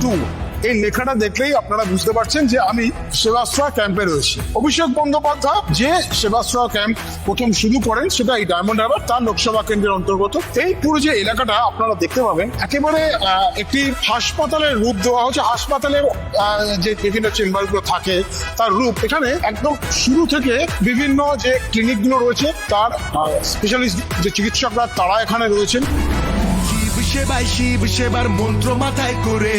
2 এই লেখাটা দেখলেই আপনারা বুঝতে পারছেন যে আমি সেবাশ্রয় ক্যাম্পে রয়েছি। অভিষেক বন্দ্যোপাধ্যায় যে সেবাশ্রয় ক্যাম্প প্রথম শুরু করেন সেটা এই ডায়মন্ড হারবার তার লোকসভা কেন্দ্রের অন্তর্গত। এই পুরো যে এলাকাটা আপনারা দেখতে পাবেন একেবারে একটি হাসপাতালের রূপ দেওয়া হচ্ছে। হাসপাতালের যে বিভিন্ন চেম্বারগুলো থাকে তার রূপ এখানে একদম শুরু থেকে বিভিন্ন যে ক্লিনিকগুলো রয়েছে তার স্পেশালিস্ট যে চিকিৎসকরা তারা এখানে রয়েছেন। সেবায় শিব সেবার মন্ত্র মাথায় করে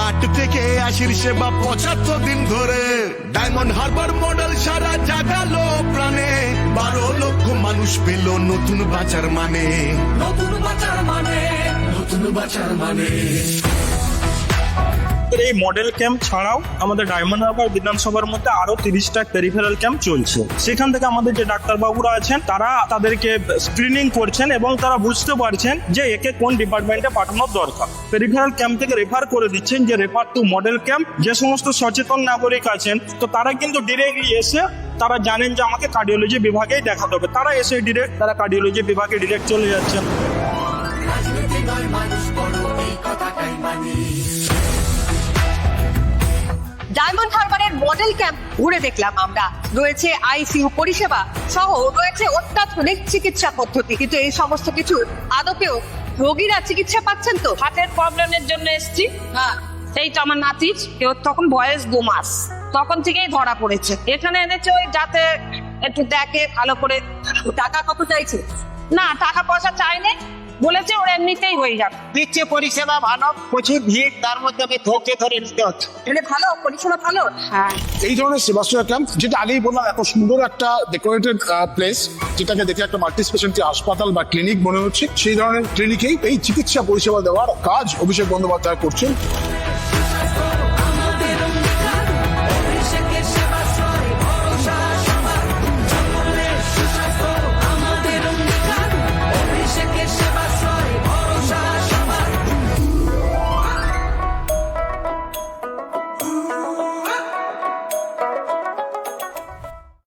8 থেকে 80 সেবা 75 দিন ধরে ডায়মন্ড হারবার মডেল সারা জাগালো প্রাণে 12 লক্ষ মানুষ পেল নতুন বাঁচার মানে, নতুন বাঁচার মানে, নতুন বাঁচার মানে। এই মডেল ক্যাম্প ছাড়াও আমাদের ডায়মন্ড হারবার বিধানসভার মধ্যে আরো 30টা পেরিফেরাল ক্যাম্প চলছে। সেখান থেকে আমাদের যে ডাক্তারবাবুরা আছেন তারা তাদেরকে স্ক্রিনিং করছেন এবং তারা বুঝতে পারছেন যে একে কোন ডিপার্টমেন্টে পাঠানোর দরকার। পেরিফেরাল ক্যাম্প থেকে রেফার করে দিচ্ছেন যে রেফার টু মডেল ক্যাম্প। যে সমস্ত সচেতন নাগরিক আছেন তো তারা কিন্তু ডিরেক্টলি এসে তারা জানেন যে আমাকে কার্ডিওলজি বিভাগেই দেখাতে হবে, তারা এসে ডিরেক্ট তারা কার্ডিওলজি বিভাগে ডিরেক্ট চলে যাচ্ছেন। ডায়মন্ড হারবারের মডেল ক্যাম্প ঘুরে দেখলাম আমরা। রয়েছে আইসিইউ পরিষেবা সহ রয়েছে অত্যাধুনিক চিকিৎসা পদ্ধতি, কিন্তু এই সমস্ত কিছু আদপেও রোগীরা চিকিৎসা পাচ্ছেন তো? হার্টের প্রবলেমের জন্য এসেছি। হ্যাঁ, সেই তো আমার নাতির তখন বয়স 2 মাস, তখন থেকেই ধরা পড়েছে। এখানে এনেছে ওই যাতে একটু দেখে ভালো করে। টাকা কত চাইছে? না, টাকা পয়সা চাইনি, বলেছে ওর এমনিতেই হয়ে যাবে। দিচ্ছে পরিষেবা ভালো, প্রচুর ভিড়, তার মধ্যে আমি ধরতে ধরে নিতে হচ্ছে। মানে ভালো পরিষেবা ভালো। হ্যাঁ, এই ধরনের সেবাশ্রয় ক্যাম্প যেটা আগেই বললাম এত সুন্দর একটা ডেকোরেটেড প্লেস, যেটাকে দেখে একটা মাল্টি স্পেশালিটি হাসপাতাল বা ক্লিনিক মনে হচ্ছে, সেই ধরনের ক্লিনিকেই এই চিকিৎসা পরিষেবা দেওয়ার কাজ অভিষেক বন্দ্যোপাধ্যায় করছেন।